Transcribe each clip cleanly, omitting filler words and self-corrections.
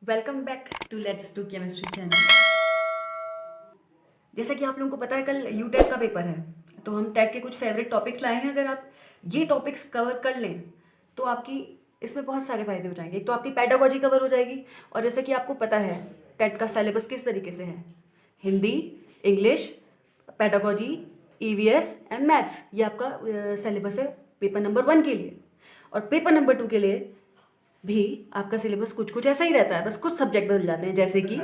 Welcome back to let's do chemistry channel. जैसा कि आप लोगों को पता है, कल यूटेट का पेपर है, तो हम टेट के कुछ फेवरेट टॉपिक्स लाए हैं। अगर आप ये टॉपिक्स कवर कर लें तो आपकी इसमें बहुत सारे फायदे हो जाएंगे। एक तो आपकी पेडागोजी कवर हो जाएगी, और जैसे कि आपको पता है टेट का सिलेबस किस तरीके से है, Hindi, English, pedagogy, EVS and maths, ये आपका सिलेबस है पेपर नंबर 1 के लिए। और पेपर नंबर 2 के लिए भी आपका सिलेबस कुछ कुछ ऐसा ही रहता है, बस कुछ सब्जेक्ट बदल जाते हैं, जैसे कि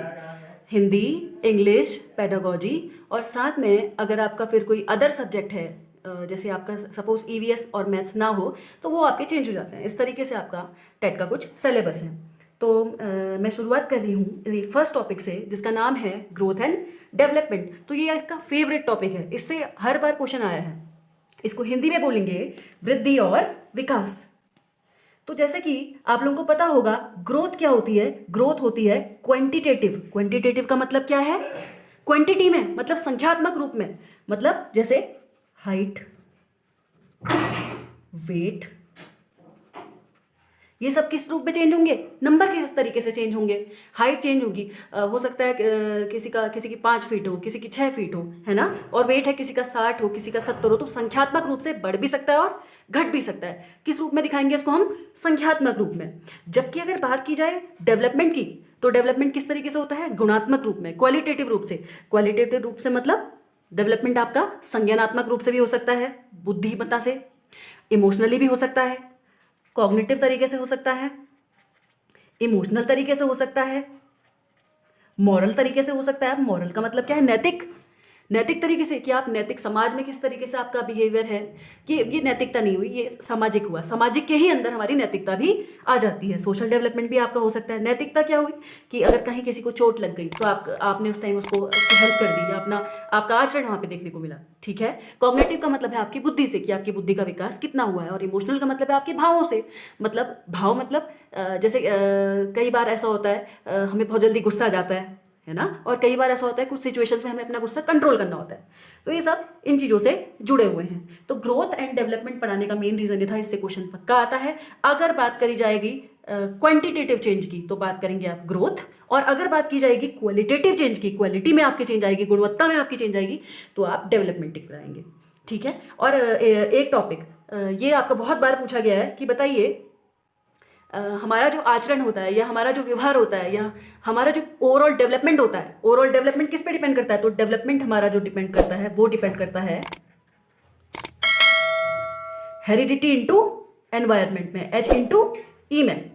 हिंदी, इंग्लिश, पेडागोजी, और साथ में अगर आपका फिर कोई अदर सब्जेक्ट है, जैसे आपका सपोज ईवीएस और मैथ्स ना हो, तो वो आपके चेंज हो जाते हैं। इस तरीके से आपका टेट का कुछ सिलेबस है। तो मैं शुरुआत कर रही हूँ फर्स्ट टॉपिक से, जिसका नाम है ग्रोथ एंड डेवलपमेंट। तो ये आपका फेवरेट टॉपिक है, इससे हर बार क्वेश्चन आया है। इसको हिंदी में बोलेंगे वृद्धि और विकास। तो जैसे कि आप लोगों को पता होगा, ग्रोथ क्या होती है? ग्रोथ होती है क्वांटिटेटिव। क्वांटिटेटिव का मतलब क्या है? क्वांटिटी में, मतलब संख्यात्मक रूप में, मतलब जैसे हाइट, वेट, ये सब किस रूप में चेंज होंगे? नंबर के तरीके से चेंज होंगे। हाइट चेंज होगी, हो सकता है किसी की 5 फीट हो, किसी की 6 फीट हो, है ना। और वेट है किसी का 60 हो, किसी का 70 हो। तो संख्यात्मक रूप से बढ़ भी सकता है और घट भी सकता है। किस रूप में दिखाएंगे इसको हम? संख्यात्मक रूप में। जबकि अगर बात की जाए डेवलपमेंट की, तो डेवलपमेंट किस तरीके से होता है? गुणात्मक रूप में, क्वालिटेटिव रूप से। क्वालिटेटिव रूप से मतलब डेवलपमेंट आपका संज्ञानात्मक रूप से भी हो सकता है, बुद्धिमत्ता से, इमोशनली भी हो सकता है, कॉग्निटिव तरीके से हो सकता है, इमोशनल तरीके से हो सकता है, मॉरल तरीके से हो सकता है। मॉरल का मतलब क्या है? नैतिक। नैतिक तरीके से कि आप नैतिक समाज में किस तरीके से आपका बिहेवियर है, कि ये नैतिकता नहीं हुई, ये सामाजिक हुआ। सामाजिक के ही अंदर हमारी नैतिकता भी आ जाती है। सोशल डेवलपमेंट भी आपका हो सकता है। नैतिकता क्या हुई कि अगर कहीं किसी को चोट लग गई तो आपने उस टाइम उसकी हेल्प कर दी, या आपका आचरण वहां पे देखने को मिला, ठीक है। कॉग्निटिव का मतलब है आपकी बुद्धि से, कि आपकी बुद्धि का विकास कितना हुआ है। और इमोशनल का मतलब है आपके भावों से, मतलब भाव मतलब जैसे कई बार ऐसा होता है, हमें बहुत जल्दी गुस्सा आ जाता है ना। और कई बार ऐसा होता है कुछ सिचुएशंस में हमें अपना गुस्सा कंट्रोल करना होता है। तो ये सब इन चीज़ों से जुड़े हुए हैं। तो ग्रोथ एंड डेवलपमेंट पढ़ाने का मेन रीजन ये था, इससे क्वेश्चन पक्का आता है। अगर बात करी जाएगी क्वांटिटेटिव चेंज की, तो बात करेंगे आप ग्रोथ। और अगर बात की जाएगी क्वालिटेटिव चेंज की, क्वालिटी में आपकी चेंज आएगी, गुणवत्ता में आपकी चेंज आएगी, तो आप डेवलपमेंट कराएंगे, ठीक है। और एक टॉपिक ये आपका बहुत बार पूछा गया है कि बताइए हमारा जो आचरण होता है, या हमारा जो व्यवहार होता है, या हमारा जो ओवरऑल डेवलपमेंट होता है, ओवरऑल डेवलपमेंट किस पे डिपेंड करता है? तो डेवलपमेंट हमारा जो डिपेंड करता है, वो डिपेंड करता है हेरिडिटी इंटू एनवायरमेंट में, एच इंटू ई में।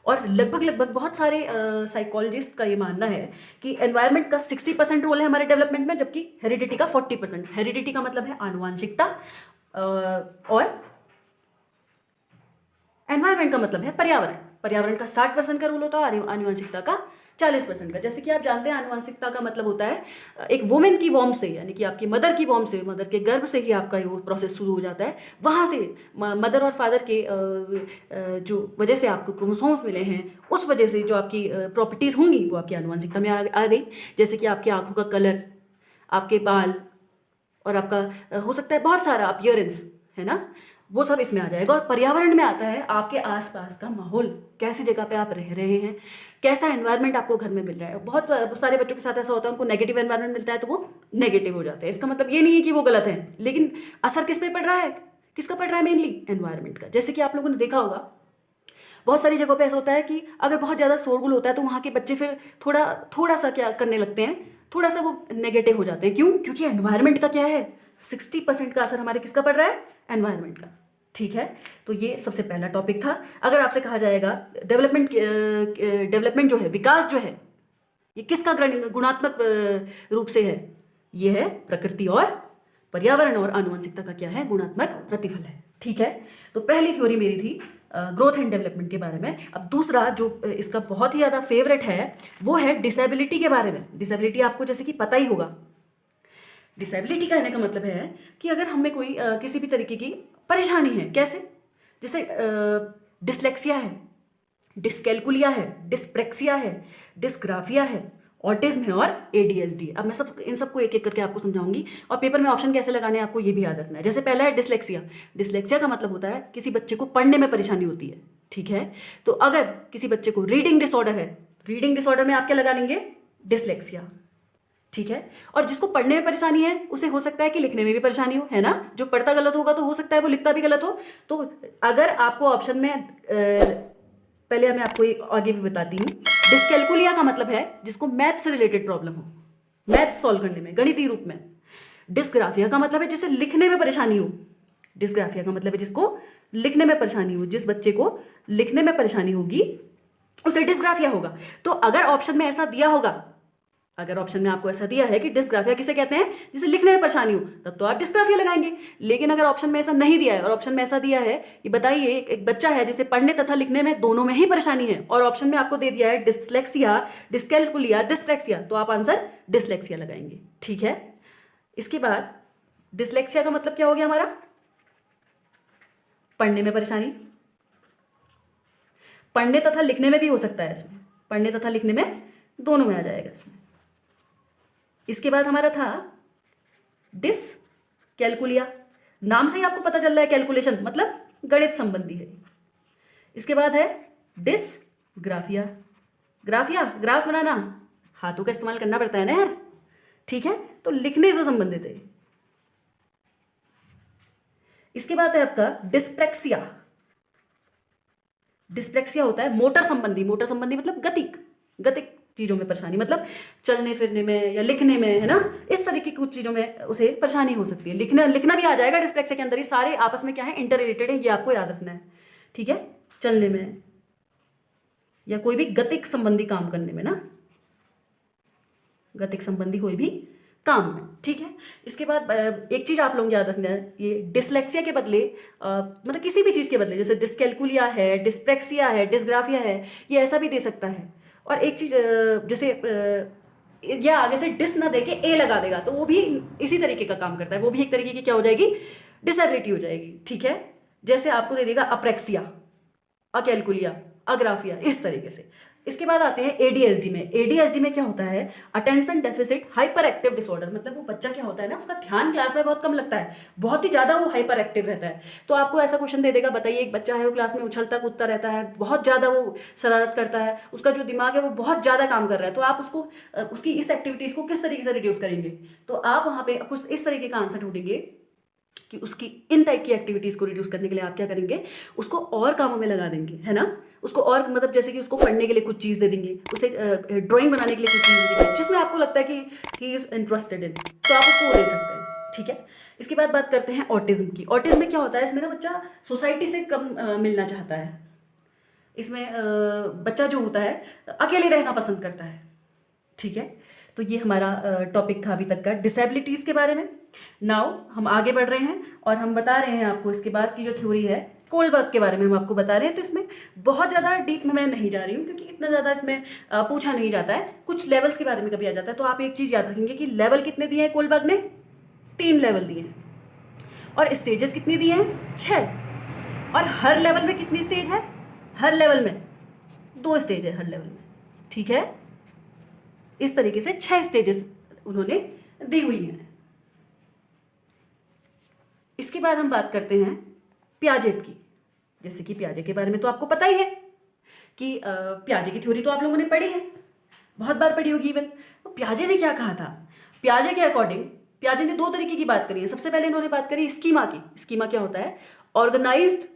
और लगभग बहुत सारे साइकोलॉजिस्ट का ये मानना है कि एनवायरनमेंट का 60% रोल है हमारे डेवलपमेंट में, जबकि हेरिडिटी का 40%। हेरिडिटी का मतलब है आनुवांशिकता, और एनवायरनमेंट का मतलब है पर्यावरण। पर्यावरण का 60% का रोल होता है, आनुवंशिकता का 40% का। जैसे कि आप जानते हैं, आनुवंशिकता का मतलब होता है एक वुमेन की वॉर्म से, यानी कि आपकी मदर की वॉर्म से, मदर के गर्भ से ही आपका वो प्रोसेस शुरू हो जाता है। वहाँ से मदर और फादर के जो वजह से आपको क्रोमोसोम्स मिले हैं, उस वजह से जो आपकी प्रॉपर्टीज़ होंगी वो आपकी आनुवंशिकता में आ गई। जैसे कि आपकी आंखों का कलर, आपके बाल, और आपका हो सकता है बहुत सारा अपीयरेंस, है ना, वो सब इसमें आ जाएगा। और पर्यावरण में आता है आपके आसपास का माहौल, कैसी जगह पे आप रह रहे हैं, कैसा एनवायरनमेंट आपको घर में मिल रहा है। बहुत सारे बच्चों के साथ ऐसा होता है, उनको नेगेटिव एनवायरनमेंट मिलता है तो वो नेगेटिव हो जाते हैं। इसका मतलब ये नहीं है कि वो गलत है, लेकिन असर किस पे पड़ रहा है? किसका पड़ रहा है? मेनली एनवायरनमेंट का। जैसे कि आप लोगों ने देखा होगा, बहुत सारी जगहों पे ऐसा होता है कि अगर बहुत ज़्यादा शोरगुल होता है तो वहाँ के बच्चे फिर थोड़ा सा क्या करने लगते हैं, थोड़ा सा वो नेगेटिव हो जाते हैं। क्यों? क्योंकि एनवायरनमेंट का क्या है, 60% का असर हमारे किसका पड़ रहा है? एनवायरनमेंट का, ठीक है। तो ये सबसे पहला टॉपिक था। अगर आपसे कहा जाएगा डेवलपमेंट जो है, विकास जो है, ये किसका गुणात्मक रूप से है? ये है प्रकृति और पर्यावरण, और आनुवंशिकता का क्या है? गुणात्मक प्रतिफल है, ठीक है। तो पहली थ्योरी मेरी थी ग्रोथ एंड डेवलपमेंट के बारे में। अब दूसरा जो इसका बहुत ही ज़्यादा फेवरेट है, वो है डिसेबिलिटी के बारे में। डिसेबिलिटी आपको जैसे कि पता ही होगा। डिसेबिलिटी कहने का मतलब है कि अगर हमें कोई किसी भी तरीके की परेशानी है, कैसे, जैसे डिसलेक्सिया है, डिस्कैल्कुलिया है, डिस्प्रेक्सिया है, डिस्ग्राफिया है, ऑटिज्म है और एडीएचडी। अब मैं इन सबको एक एक करके आपको समझाऊंगी, और पेपर में ऑप्शन कैसे लगाने हैं आपको ये भी याद रखना है। जैसे पहला है डिसलेक्सिया। डिसलेक्सिया का मतलब होता है किसी बच्चे को पढ़ने में परेशानी होती है, ठीक है। तो अगर किसी बच्चे को रीडिंग डिसऑर्डर है, रीडिंग डिसऑर्डर में आप क्या लगा लेंगे, डिसलेक्सिया, ठीक है। और जिसको पढ़ने में परेशानी है उसे हो सकता है कि लिखने में भी परेशानी हो, है ना। जो पढ़ता गलत होगा तो हो सकता है वो लिखता भी गलत हो। तो अगर आपको ऑप्शन में पहले मैं आपको एक आगे भी बताती हूँ, डिस्कैलकुलिया का मतलब है जिसको मैथ से रिलेटेड प्रॉब्लम हो, मैथ सॉल्व करने में, गणितीय रूप में। डिस्ग्राफिया का मतलब है जिसे लिखने में परेशानी हो, डिस्ग्राफिया का मतलब है जिसको लिखने में परेशानी हो, जिस बच्चे को लिखने में परेशानी होगी उसे डिस्ग्राफिया होगा। तो अगर ऑप्शन में ऐसा दिया होगा, अगर ऑप्शन में आपको ऐसा दिया है कि डिस्ग्राफिया किसे कहते हैं, जिसे लिखने में परेशानी हो, तब तो आप डिस्ग्राफिया लगाएंगे। लेकिन अगर ऑप्शन में ऐसा नहीं दिया है और ऑप्शन में ऐसा दिया है कि बताइए एक बच्चा है जिसे पढ़ने तथा लिखने में दोनों में ही परेशानी है, और ऑप्शन में आपको दे दिया है डिसलेक्सिया, डिस्कैलकुलिया, डिस्लेक्सिया, तो आप आंसर डिसलेक्सिया लगाएंगे, ठीक है। इसके बाद डिसलेक्सिया का मतलब क्या हो गया हमारा, पढ़ने में परेशानी, पढ़ने तथा लिखने में भी हो सकता है, इसमें पढ़ने तथा लिखने में दोनों में आ जाएगा इसमें। इसके बाद हमारा था डिसकैलकुलिया, नाम से ही आपको पता चल रहा है कैलकुलेशन मतलब गणित संबंधी है। इसके बाद है डिसग्राफिया, ग्राफिया ग्राफ बनाना, हाथों का इस्तेमाल करना पड़ता है ना यार, ठीक है, तो लिखने से संबंधित है। इसके बाद है आपका डिस्प्रेक्सिया, डिस्प्रेक्सिया होता है मोटर संबंधी, मोटर संबंधी मतलब गतिक, गतिक चीजों में परेशानी, मतलब चलने फिरने में या लिखने में, है ना, इस तरीके की कुछ चीजों में उसे परेशानी हो सकती है। लिखना भी आ जाएगा डिस्प्रेक्सिया के अंदर, ये सारे आपस में क्या है, इंटर रिलेटेड है, ये आपको याद रखना है, ठीक है। चलने में या कोई भी गतिक संबंधी काम करने में ना, गतिक संबंधी कोई भी काम में, ठीक है। इसके बाद एक चीज आप लोग याद रखना है, ये डिसलेक्सिया के बदले मतलब किसी भी चीज के बदले, जैसे डिस्कैलकुलिया है, डिस्प्रेक्सिया है, डिसग्राफिया है, ये ऐसा भी दे सकता है। और एक चीज जैसे या आगे से डिस ना देके ए लगा देगा तो वो भी इसी तरीके का काम करता है, वो भी एक तरीके की क्या हो जाएगी, डिसेबिलिटी हो जाएगी, ठीक है। जैसे आपको दे देगा अप्रेक्सिया, अकैलकुलिया, अग्राफिया, इस तरीके से। इसके बाद आते हैं एडीएसडी में। एडीएसडी में क्या होता है, attention deficit hyper active disorder, मतलब वो बच्चा क्या होता है ना, उसका ध्यान क्लास में बहुत कम लगता है, बहुत ही ज्यादा वो हाइपर एक्टिव रहता है। तो आपको ऐसा क्वेश्चन दे देगा, बताइए एक बच्चा है वो क्लास में उछलता कूदता रहता है, बहुत ज्यादा वो शरारत करता है, उसका जो दिमाग है वो बहुत ज्यादा काम कर रहा है, तो आप उसको उसकी इस एक्टिविटीज को किस तरीके से रिड्यूस करेंगे, तो आप वहां पे कुछ इस तरीके का आंसर ढूंढेंगे कि उसकी इन टाइप की एक्टिविटीज को रिड्यूस करने के लिए आप क्या करेंगे, उसको और कामों में लगा देंगे, है ना। उसको और मतलब जैसे कि उसको पढ़ने के लिए कुछ चीज़ दे देंगे, उसे ड्राइंग बनाने के लिए कुछ चीज़ दे देंगे, जिसमें आपको लगता है कि ही इज इंटरेस्टेड इन, तो आप उसको दे सकते हैं, ठीक है। इसके बाद बात करते हैं ऑटिज्म की। ऑटिज्म में क्या होता है, इसमें ना बच्चा सोसाइटी से कम मिलना चाहता है, इसमें बच्चा जो होता है अकेले रहना पसंद करता है, ठीक है। तो ये हमारा टॉपिक था अभी तक का डिसेबिलिटीज के बारे में। नाउ हम आगे बढ़ रहे हैं और हम बता रहे हैं आपको इसके बाद की जो थ्योरी है कोलबर्ग के बारे में हम आपको बता रहे हैं। तो इसमें बहुत ज़्यादा डीप में मैं नहीं जा रही हूँ क्योंकि इतना ज़्यादा इसमें पूछा नहीं जाता है, कुछ लेवल्स के बारे में कभी आ जाता है। तो आप एक चीज़ याद रखेंगे कि लेवल कितने दिए हैं कोलबर्ग ने, 3 लेवल दिए हैं, और स्टेजेस कितनी दिए हैं, 6, और हर लेवल में कितनी स्टेज है, हर लेवल में 2 स्टेज है हर लेवल में, ठीक है। इस तरीके से 6 स्टेजेस उन्होंने दी हुई हैं। इसके बाद हम बात करते हैं पियाजेट की। जैसे कि पियाजे के बारे में तो आपको पता ही है कि पियाजे की थ्योरी तो आप लोगों ने पढ़ी है, बहुत बार पढ़ी होगी इवन। तो पियाजे ने क्या कहा था, पियाजे के अकॉर्डिंग पियाजे ने 2 तरीके की बात करी है। सबसे पहले इन्होंने बात करी स्कीमा की। स्कीमा क्या होता है, ऑर्गेनाइज्ड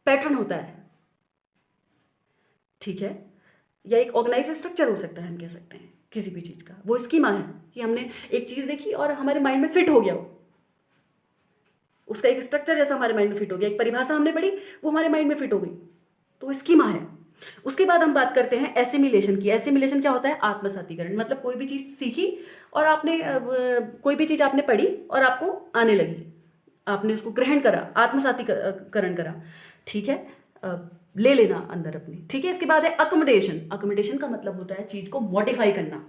पैटर्न होता है, ठीक है, या एक ऑर्गेनाइज्ड स्ट्रक्चर हो सकता है, हम कह सकते हैं किसी भी चीज का। वो स्कीमा है कि हमने एक चीज देखी और हमारे माइंड में फिट हो गया, वो उसका एक स्ट्रक्चर जैसा हमारे माइंड में फिट हो गया, एक परिभाषा हमने पढ़ी वो हमारे माइंड में फिट हो गई, तो स्कीमा है। उसके बाद हम बात करते हैं एसिमिलेशन की। एसिमिलेशन क्या होता है, आत्मसातीकरण, मतलब कोई भी चीज सीखी और आपने कोई भी चीज आपने पढ़ी और आपको आने लगी, आपने उसको ग्रहण करा, आत्मसातीकरण करा, ठीक है, ले लेना अंदर अपनी, ठीक है। इसके बाद है अकोमोडेशन। अकोमोडेशन का मतलब होता है चीज को मॉडिफाई करना,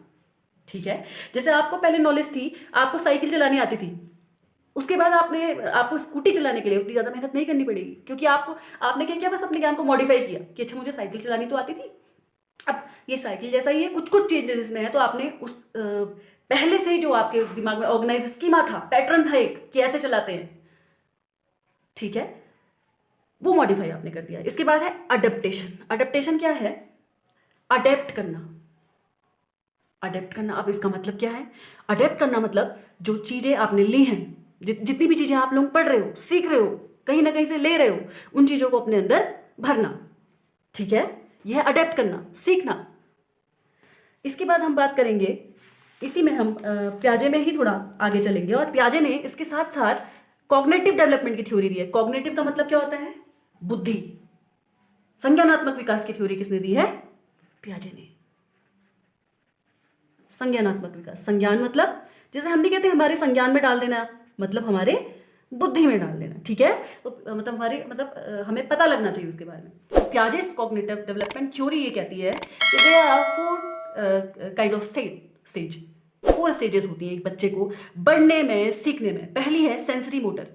ठीक है। जैसे आपको पहले नॉलेज थी, आपको साइकिल चलानी आती थी, उसके बाद आपको स्कूटी चलाने के लिए उतनी ज्यादा मेहनत नहीं करनी पड़ेगी, क्योंकि आपने क्या किया, बस अपने ज्ञान को मॉडिफाई किया कि अच्छा मुझे साइकिल चलानी तो आती थी, अब ये साइकिल जैसा ही है, कुछ कुछ चेंजेस इसमें है, तो आपने उस पहले से ही जो आपके दिमाग में ऑर्गेनाइज स्कीमा था, पैटर्न था एक कि ऐसे चलाते हैं, ठीक है, वो मॉडिफाई आपने कर दिया। इसके बाद है अडेप्टेशन। अडेप्टेशन क्या है, अडेप्ट करना, अडेप्ट करना, अब इसका मतलब क्या है? अडेप्ट करना मतलब जो चीज़ें आपने ली हैं, जितनी भी चीज़ें आप लोग पढ़ रहे हो, सीख रहे हो, कहीं ना कहीं से ले रहे हो, उन चीज़ों को अपने अंदर भरना। ठीक है, यह है अडेप्ट करना, सीखना। इसके बाद हम बात करेंगे, इसी में हम प्याजे में ही थोड़ा आगे चलेंगे, और प्याजे ने इसके साथ साथ कॉग्निटिव डेवलपमेंट की थ्योरी दी है। कॉग्निटिव का मतलब क्या होता है? बुद्धि। संज्ञानात्मक विकास की थ्योरी किसने दी है? प्याजे ने। संज्ञानात्मक विकास, संज्ञान मतलब जैसे हम नहीं कहते हमारे संज्ञान में डाल देना, मतलब हमारे बुद्धि में डाल देना। ठीक है, तो मतलब हमारे हमें पता लगना चाहिए उसके बारे में। तो प्याजेस कॉग्निटिव डेवलपमेंट थ्योरी ये कहती है कि there are 4 kind of stage, 4 stages होती हैं एक बच्चे को बढ़ने में, सीखने में। पहली है sensory motor.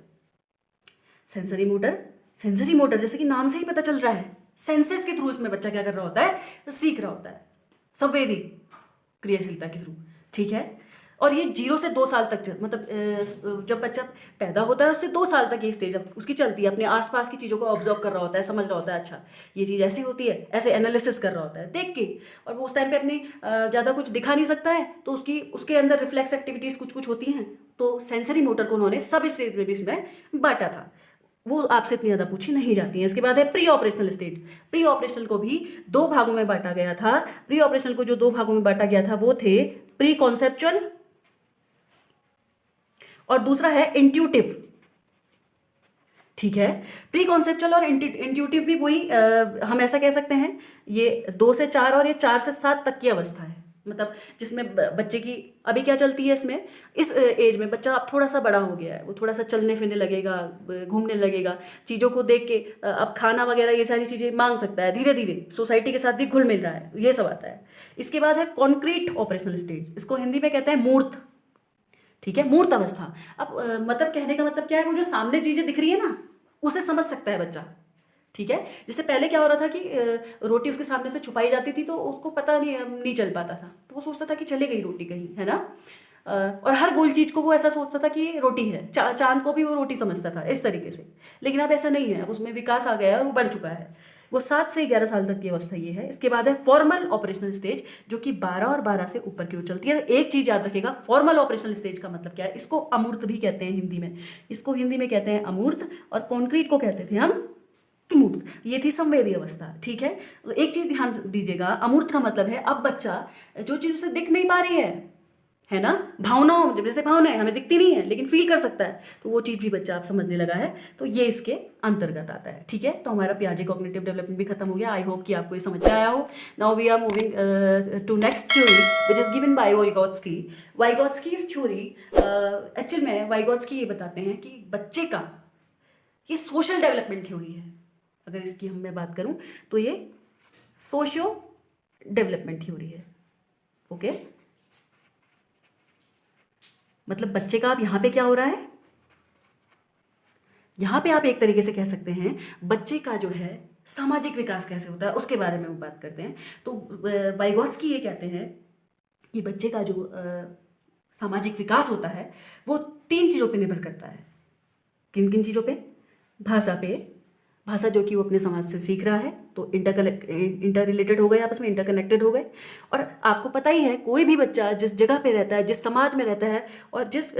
Sensory motor, sensory motor जैसे कि नाम से ही पता चल रहा है, सेंसेस के थ्रू इसमें बच्चा क्या कर रहा होता है? तो सीख रहा होता है, संवेदी क्रियाशीलता के थ्रू। ठीक है, और ये 0 से 2 साल तक मतलब जब बच्चा पैदा होता है उससे 2 साल तक ये स्टेज उसकी चलती है। अपने आसपास की चीज़ों को ऑब्जर्व कर रहा होता है, समझ रहा होता है, अच्छा ये चीज़ ऐसी होती है, ऐसे एनालिसिस कर रहा होता है देख के। और वो उस टाइम पे अपनी ज़्यादा कुछ दिखा नहीं सकता है, तो उसके अंदर रिफ्लेक्स एक्टिविटीज़ कुछ कुछ होती हैं। तो सेंसरी मोटर को उन्होंने सब स्टेज में भी इसमें बांटा था, वो आपसे इतनी ज़्यादा पूछी नहीं जाती है। इसके बाद है pre operational stage. Pre operational को भी 2 भागों में बांटा गया था। प्री ऑपरेशनल को जो 2 भागों में बांटा गया था वो थे प्री कॉन्सेप्चुअल और दूसरा है इंट्यूटिव। ठीक है, प्री कॉन्सेप्चुअल और इंट्यूटिव भी वही, हम ऐसा कह सकते हैं ये 2 से 4 और ये 4 से 7 तक की अवस्था है। मतलब जिसमें बच्चे की अभी क्या चलती है, इसमें इस एज में बच्चा अब थोड़ा सा बड़ा हो गया है, वो थोड़ा सा चलने फिरने लगेगा, घूमने लगेगा, चीज़ों को देख के अब खाना वगैरह ये सारी चीज़ें मांग सकता है, धीरे धीरे सोसाइटी के साथ भी घुल मिल रहा है, ये सब आता है। इसके बाद है कॉन्क्रीट ऑपरेशनल स्टेज, इसको हिंदी में कहते हैं मूर्त। ठीक है, मूर्त अवस्था। अब मतलब कहने का मतलब क्या है, वो जो सामने चीज़ें दिख रही है ना उसे समझ सकता है बच्चा। ठीक है, जैसे पहले क्या हो रहा था कि रोटी उसके सामने से छुपाई जाती थी तो उसको पता नहीं चल पाता था, तो वो सोचता था कि चले गई रोटी कहीं, है ना। और हर गोल चीज को वो ऐसा सोचता था कि ये रोटी है, चांद को भी वो रोटी समझता था इस तरीके से। लेकिन अब ऐसा नहीं है, अब उसमें विकास आ गया है, वो बढ़ चुका है। वो 7 से 11 साल तक की अवस्था ये है। इसके बाद है फॉर्मल ऑपरेशनल स्टेज, जो कि 12 और 12 से ऊपर की ओर चलती है। एक चीज याद रखिएगा, फॉर्मल ऑपरेशनल स्टेज का मतलब क्या है, इसको अमूर्त भी कहते हैं हिंदी में, इसको हिंदी में कहते हैं अमूर्त, और कॉन्क्रीट को कहते थे हम मूर्त। ये थी संवेदी अवस्था। ठीक है, तो एक चीज ध्यान दीजिएगा, अमूर्त का मतलब है अब बच्चा जो चीज उसे दिख नहीं पा रही है ना, भावनाओं, जैसे भावनाएं हमें दिखती नहीं है लेकिन फील कर सकता है, तो वो चीज भी बच्चा आप समझने लगा है, तो ये इसके अंतर्गत आता है। ठीक है, तो हमारा पियाजे कॉग्निटिव डेवलपमेंट भी खत्म हो गया। आई होप कि आपको ये समझ में आया हो। Now we are moving to next theory which is given by Vygotsky. Vygotsky इस थ्योरी एक्चुअल में वाइगोत्स्की ये बताते हैं कि बच्चे का ये सोशल डेवलपमेंट थ्योरी है। अगर इसकी मैं बात करूं तो ये सोशियो डेवलपमेंट थ्योरी है। ओके, मतलब बच्चे का अब यहां पे क्या हो रहा है, यहां पे आप एक तरीके से कह सकते हैं बच्चे का जो है सामाजिक विकास कैसे होता है उसके बारे में वो बात करते हैं। तो वाइगोत्स्की ये कहते हैं कि बच्चे का जो सामाजिक विकास होता है वो 3 चीज़ों पे निर्भर करता है। किन किन चीज़ों पे? भाषा पे, भाषा जो कि वो अपने समाज से सीख रहा है, तो इंटर रिलेटेड हो गए, आपस में इंटरकनेक्टेड हो गए। और आपको पता ही है कोई भी बच्चा जिस जगह पे रहता है, जिस समाज में रहता है, और जिस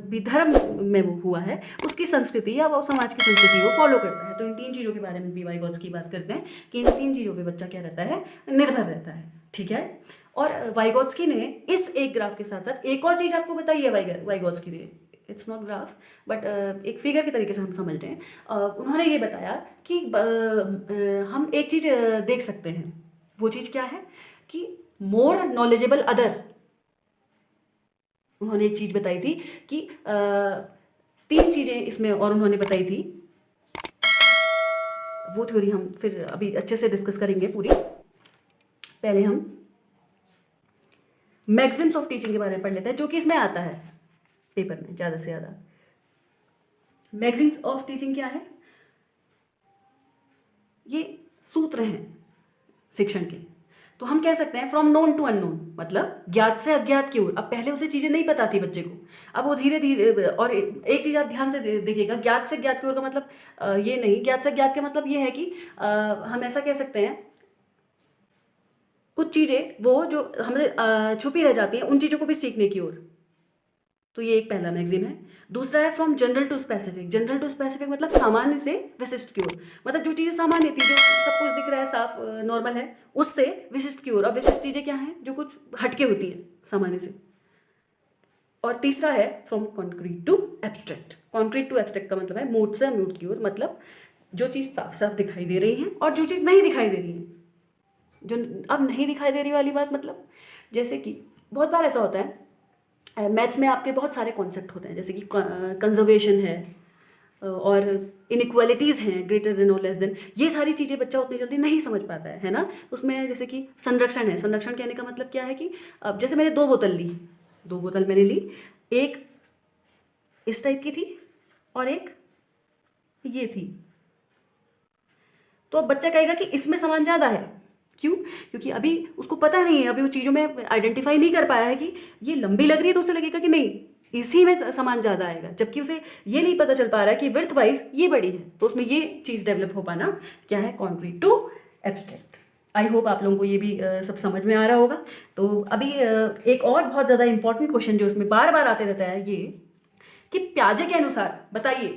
भी धर्म में वो हुआ है, उसकी संस्कृति या वो समाज की संस्कृति वो फॉलो करता है। तो इन 3 चीज़ों के बारे में भी वाइगोत्स्की बात करते हैं कि इन 3 चीज़ों पर बच्चा क्या रहता है, निर्भर रहता है। ठीक है, और वाइगोत्स्की ने इस एक ग्राफ के साथ साथ एक और चीज़ आपको बताई है वाइगोत्स्की ने, इट्स नॉट ग्राफ बट एक फिगर के तरीके से हम समझ रहे हैं। उन्होंने ये बताया कि हम एक चीज़ देख सकते हैं, वो चीज़ क्या है कि मोर नॉलेजेबल अदर। उन्होंने एक चीज़ बताई थी कि 3 चीज़ें इसमें और उन्होंने बताई थी, वो थ्योरी हम फिर अभी अच्छे से डिस्कस करेंगे पूरी। पहले हम मैगजीम्स ऑफ टीचिंग के बारे में पढ़ लेते हैं, जो कि इसमें आता है पेपर में ज़्यादा से ज़्यादा। मैगजीम्स ऑफ टीचिंग क्या है? ये सूत्र हैं शिक्षण के। तो हम कह सकते हैं फ्रॉम नोन टू अननोन, मतलब ज्ञात से अज्ञात की ओर। अब पहले उसे चीज़ें नहीं पता थी बच्चे को, अब वो धीरे धीरे। और एक चीज़ आप ध्यान से देखिएगा, ज्ञात से ज्ञात की ओर का मतलब ये नहीं, ज्ञात से ज्ञात का मतलब ये है कि हम ऐसा कह सकते हैं कुछ कुछ चीज़ें वो जो हमें छुपी रह जाती हैं उन चीज़ों को भी सीखने की ओर। तो ये एक पहला मैगजीन है। दूसरा है from general to specific. General to specific मतलब सामान्य से विशिष्ट की ओर, मतलब जो चीज़ें सामान्य थी, जो सब कुछ दिख रहा है साफ नॉर्मल है, उससे विशिष्ट की ओर। अब विशिष्ट चीज़ें क्या हैं? जो कुछ हटके होती हैं सामान्य से। और तीसरा है from concrete to abstract. Concrete to abstract का मतलब है मूर्त से अमूर्त की ओर, मतलब जो चीज़ साफ साफ दिखाई दे रही है और जो चीज़ नहीं दिखाई दे रही है। जो अब नहीं दिखाई दे रही वाली बात मतलब, जैसे कि बहुत बार ऐसा होता है मैथ्स में आपके बहुत सारे कॉन्सेप्ट होते हैं, जैसे कि कंजर्वेशन है और इनइक्वालिटीज़ हैं, ग्रेटर देन और लेस देन। ये सारी चीज़ें बच्चा उतनी जल्दी नहीं समझ पाता है ना। उसमें जैसे कि संरक्षण है। संरक्षण कहने का मतलब क्या है कि अब जैसे मैंने 2 बोतल ली, 2 बोतल मैंने ली, एक इस टाइप की थी और एक ये थी। तो अब बच्चा कहेगा कि इसमें सामान ज़्यादा है। क्यों? क्योंकि अभी उसको पता नहीं है, अभी वो चीज़ों में आइडेंटिफाई नहीं कर पाया है कि ये लंबी लग रही है तो उसे लगेगा कि नहीं इसी में सामान ज़्यादा आएगा, जबकि उसे ये नहीं पता चल पा रहा है कि विड्थ वाइज ये बड़ी है। तो उसमें ये चीज़ डेवलप हो पाना क्या है? Concrete to abstract. I hope आप लोगों को ये भी सब समझ में आ रहा होगा। तो अभी एक और बहुत ज़्यादा इंपॉर्टेंट क्वेश्चन जो इसमें बार बार आते रहता है, ये कि प्याजे के अनुसार बताइए,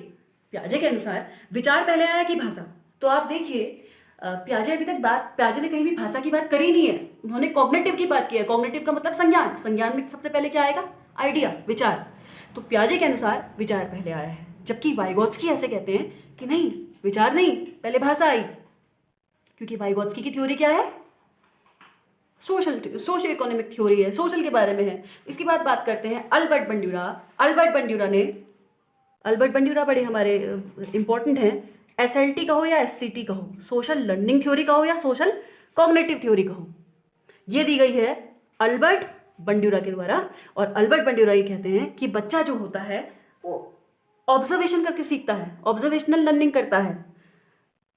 प्याजे के अनुसार विचार पहले आया कि भाषा? तो आप देखिए प्याजे अभी तक प्याजे ने कहीं भी भाषा की बात करी नहीं है, उन्होंने कॉग्निटिव की बात की है। कॉग्निटिव का मतलब संज्ञान। संज्ञान में सबसे पहले क्या आएगा? आइडिया, विचार। तो प्याजे के अनुसार विचार पहले आया है, जबकि वाइगोत्स्की ऐसे कहते हैं कि नहीं, विचार नहीं, पहले भाषा आई। क्योंकि वाइगोत्स्की की थ्योरी क्या है? सोशल इकोनॉमिक थ्योरी है, सोशल के बारे में है। इसके बाद बात करते हैं अल्बर्ट बंड्यूरा। अल्बर्ट बंड्यूरा बड़े हमारे इंपॉर्टेंट हैं। SLT कहो या SCT कहो, सोशल लर्निंग थ्योरी कहो या सोशल कॉग्निटिव थ्योरी कहो, ये दी गई है अल्बर्ट बंड्यूरा के द्वारा। और अल्बर्ट बंड्यूरा ये कहते हैं कि बच्चा जो होता है वो ऑब्जर्वेशन करके सीखता है, ऑब्जर्वेशनल लर्निंग करता है,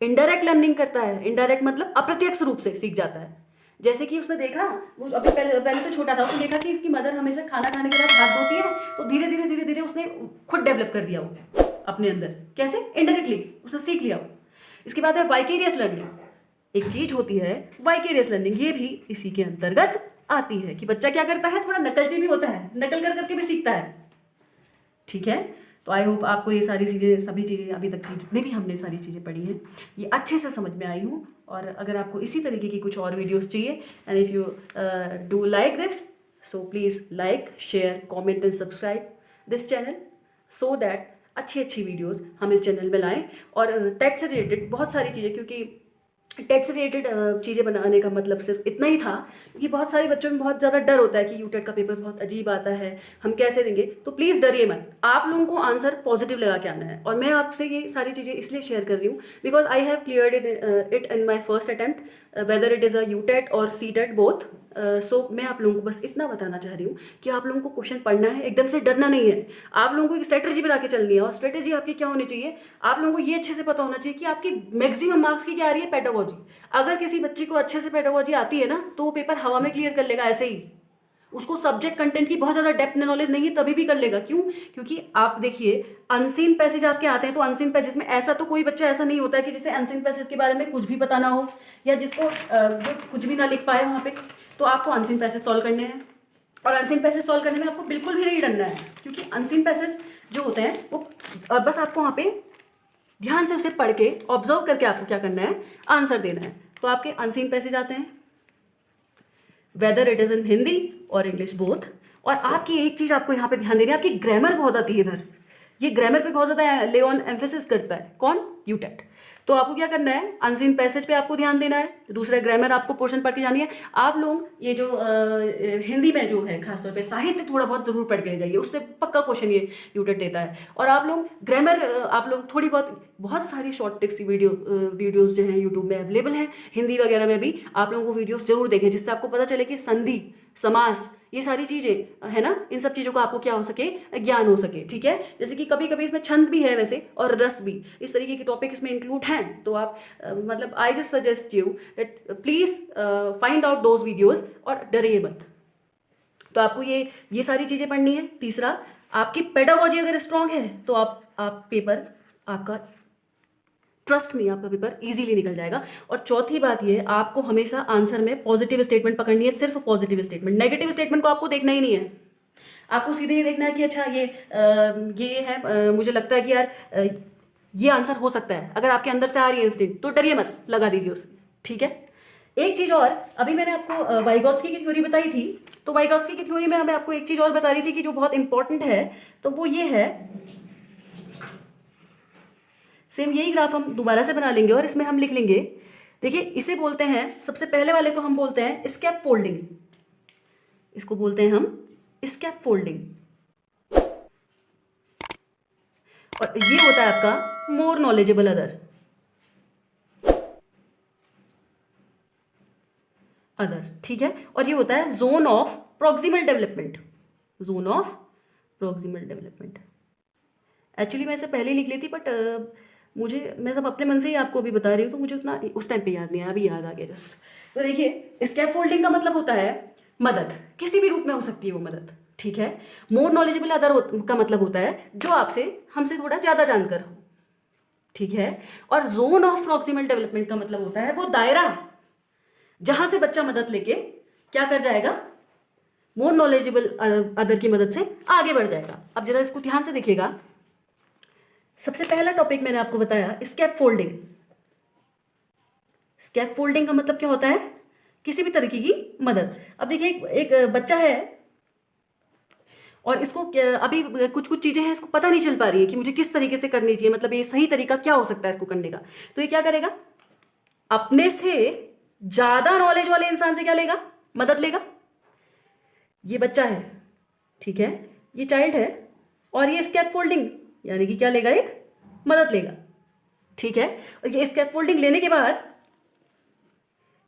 इनडायरेक्ट लर्निंग करता है। इनडायरेक्ट मतलब अप्रत्यक्ष रूप से सीख जाता है। जैसे कि उसने देखा, वो अभी पहले तो छोटा था, उसने देखा कि इसकी मदर हमेशा खाना खाने के बाद हाथ धोती है, तो धीरे धीरे उसने खुद डेवलप कर दिया वो अपने अंदर। कैसे? इनडायरेक्टली उसने सीख लिया वो। इसके बाद है वाइकेरियस लर्निंग। एक चीज होती है वाइकेरियस लर्निंग, ये भी इसी के अंतर्गत आती है कि बच्चा क्या करता है, थोड़ा नकलची भी होता है, नकल कर करके भी सीखता है। ठीक है, तो आई होप आपको ये सारी चीज़ें, सभी चीज़ें अभी तक की जितनी भी हमने सारी चीज़ें पढ़ी हैं, ये अच्छे से समझ में आई हूँ। और अगर आपको इसी तरीके की कुछ और वीडियोस चाहिए, and if you do like this, so please like, share, comment and subscribe this channel, so that अच्छी वीडियोस हम इस चैनल में लाएं। और टेट से रिलेटेड बहुत सारी चीज़ें, क्योंकि टेट से रिलेटेड चीज़ें बनाने का मतलब सिर्फ इतना ही था, क्योंकि बहुत सारे बच्चों में बहुत ज़्यादा डर होता है कि यूटेट का पेपर बहुत अजीब आता है, हम कैसे देंगे। तो प्लीज़ डरिए मत, आप लोगों को आंसर पॉजिटिव लगा के आना है। और मैं आपसे ये सारी चीज़ें इसलिए शेयर कर रही हूँ because I have cleared it in my first attempt, whether it is a UTET और सीटेट बोथ। सो मैं आप लोगों को बस इतना बताना चाह रही हूँ कि आप लोगों को क्वेश्चन पढ़ना है, एकदम से डरना नहीं है। आप लोगों को एक स्ट्रेटेजी बना के चलनी है, और स्ट्रेटेजी आपकी क्या होनी चाहिए? आप लोगों को ये अच्छे से पता होना चाहिए कि आपकी मैक्सिमम मार्क्स की क्या आ रही है, पेडागोजी। अगर किसी बच्चे को अच्छे से पेडागोजी आती है ना, तो वो पेपर हवा में क्लियर कर लेगा ऐसे ही। उसको सब्जेक्ट कंटेंट की बहुत ज़्यादा डेप्थ नॉलेज नहीं है, तभी भी कर लेगा। क्यों? क्योंकि आप देखिए अनसीन पैसेज आपके आते हैं, तो अनसीन पैसेज में ऐसा तो कोई बच्चा ऐसा नहीं होता है कि जिसे अनसीन पैसेज के बारे में कुछ भी पता ना हो, या जिसको जो कुछ भी ना लिख पाए वहाँ पे। तो आपको अनसीन पैसेज सॉल्व करने हैं, और अनसीन पैसेज सॉल्व करने में आपको बिल्कुल भी नहीं डरना है, क्योंकि अनसीन पैसेज जो होते हैं वो बस आपको वहाँ पे ध्यान से उसे पढ़ के ऑब्जर्व करके आपको क्या करना है, आंसर देना है। तो आपके अनसीन पैसेज आते हैं, whether it is in Hindi और इंग्लिश बोथ। और आपकी एक चीज आपको यहाँ पे ध्यान देनी है, आपकी ग्रामर बहुत आती है इधर, ये ग्रामर पे बहुत ज्यादा ले ऑन एम्फेसिस करता है। कौन? यूटेट। तो आपको क्या करना है, अनसीन पैसेज पे आपको ध्यान देना है, दूसरा ग्रामर आपको पोर्शन पढ़ के जानी है। आप लोग ये जो हिंदी में जो है खासतौर पे साहित्य थोड़ा बहुत जरूर पढ़ के जाइए, उससे पक्का क्वेश्चन ये यूटेट देता है। और आप लोग ग्रामर आप लोग थोड़ी बहुत सारी शॉर्ट टिप्स की वीडियोस जो हैं यूट्यूब में अवेलेबल हैं, हिंदी वगैरह में भी। आप लोगों को वीडियोस जरूर देखें, जिससे आपको पता चले कि संधि, समास, ये सारी चीजें है ना, इन सब चीजों का आपको क्या हो सके, ज्ञान हो सके। ठीक है, जैसे कि कभी कभी इसमें छंद भी है वैसे, और रस भी, इस तरीके के टॉपिक इसमें इंक्लूड हैं। तो आप मतलब I just suggest you that please find out those videos, और डरिए मत। तो आपको ये सारी चीजें पढ़नी है। तीसरा, आपकी पेडागोजी अगर स्ट्रांग है तो आप पेपर आपका ट्रस्ट मी, आपका पेपर इजीली निकल जाएगा। और चौथी बात ये, आपको हमेशा आंसर में पॉजिटिव स्टेटमेंट पकड़नी है, सिर्फ पॉजिटिव स्टेटमेंट। नेगेटिव स्टेटमेंट को आपको देखना ही नहीं है। आपको सीधे ये देखना है कि अच्छा ये है, मुझे लगता है कि यार ये आंसर हो सकता है। अगर आपके अंदर से आ रही है इंस्टिंक्ट तो डरिए मत, लगा दीजिए उसे, ठीक है। एक चीज और, अभी मैंने आपको वाइगॉत्स्की की थ्योरी बताई थी, तो वाइगॉत्स्की की थ्योरी में मैं आपको एक चीज और बता रही थी कि जो बहुत इंपॉर्टेंट है, तो वो ये है, सेम यही ग्राफ हम दोबारा से बना लेंगे और इसमें हम लिख लेंगे, देखिए इसे बोलते हैं, सबसे पहले वाले को हम बोलते हैं स्कैप फोल्डिंग, इसको बोलते हैं हम स्कैप फोल्डिंग। और ये होता है आपका मोर नॉलेजेबल अदर, ठीक है। और ये होता है zone of proximal development, zone of proximal development. Actually मैं इसे पहले ही लिख लेती, बट मैं सब अपने मन से ही आपको अभी बता रही हूँ, तो मुझे उतना उस टाइम पे याद नहीं आया, अभी याद आ गया जस्ट। तो देखिए स्कैफोल्डिंग का मतलब होता है मदद, किसी भी रूप में हो सकती है वो मदद, ठीक है। मोर नॉलेजेबल अदर का मतलब होता है जो आपसे हमसे थोड़ा ज्यादा जानकर हो, ठीक है। और जोन ऑफ प्रॉक्सिमल डेवलपमेंट का मतलब होता है वो दायरा जहां से बच्चा मदद लेके क्या कर जाएगा, मोर नॉलेजेबल अदर की मदद से आगे बढ़ जाएगा। अब जरा इसको ध्यान से देखिएगा। सबसे पहला टॉपिक मैंने आपको बताया स्कैप फोल्डिंग। स्कैप फोल्डिंग का मतलब क्या होता है, किसी भी तरीके की मदद। अब देखिए एक बच्चा है और इसको अभी कुछ कुछ चीजें हैं, इसको पता नहीं चल पा रही है कि मुझे किस तरीके से करनी चाहिए, मतलब ये सही तरीका क्या हो सकता है इसको करने का। तो ये क्या करेगा, अपने से ज्यादा नॉलेज वाले इंसान से क्या लेगा, मदद लेगा। ये बच्चा है, ठीक है, ये चाइल्ड है, और ये स्कैप फोल्डिंग यानी कि क्या लेगा, एक मदद लेगा, ठीक है। और ये स्कैप फोल्डिंग लेने के बाद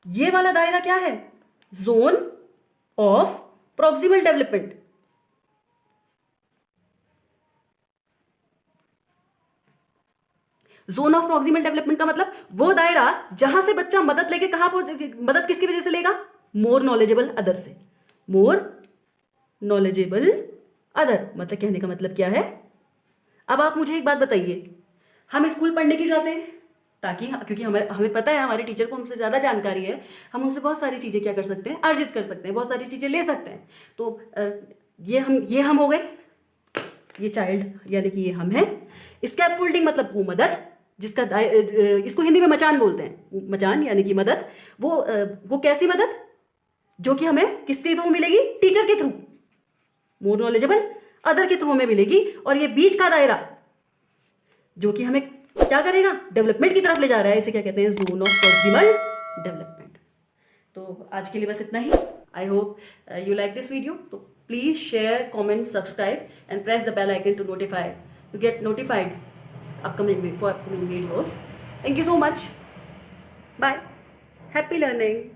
ये वाला दायरा क्या है, zone of proximal development. Zone of proximal development का मतलब वो दायरा जहां से बच्चा मदद लेके कहां पहुंच, मदद किसकी वजह से लेगा, मोर नॉलेजेबल अदर से। मोर नॉलेजेबल अदर मतलब कहने का मतलब क्या है। अब आप मुझे एक बात बताइए, हम स्कूल पढ़ने क्यों जाते हैं, ताकि क्योंकि हमें पता है हमारे टीचर को हमसे ज़्यादा जानकारी है, हम उनसे बहुत सारी चीज़ें क्या कर सकते हैं, अर्जित कर सकते हैं, बहुत सारी चीज़ें ले सकते हैं। तो ये हम हो गए, ये चाइल्ड यानी कि ये हम हैं। स्कैप फोल्डिंग मतलब वो मदद जिसका इसको हिंदी में मचान बोलते हैं, मचान यानी कि मदद। वो कैसी मदद, जो कि हमें किसके थ्रू मिलेगी, टीचर के थ्रू, मोर नॉलेजेबल अदर के थ्रू में मिलेगी। और ये बीच का दायरा जो कि हमें क्या करेगा, डेवलपमेंट की तरफ ले जा रहा है, इसे क्या कहते हैं, जोन ऑफ प्रॉक्सिमल डेवलपमेंट। तो आज के लिए बस इतना ही। I hope you like this video. तो please share, comment, subscribe and press the bell icon to get notified upcoming videos. Thank you so much. Bye. Happy learning.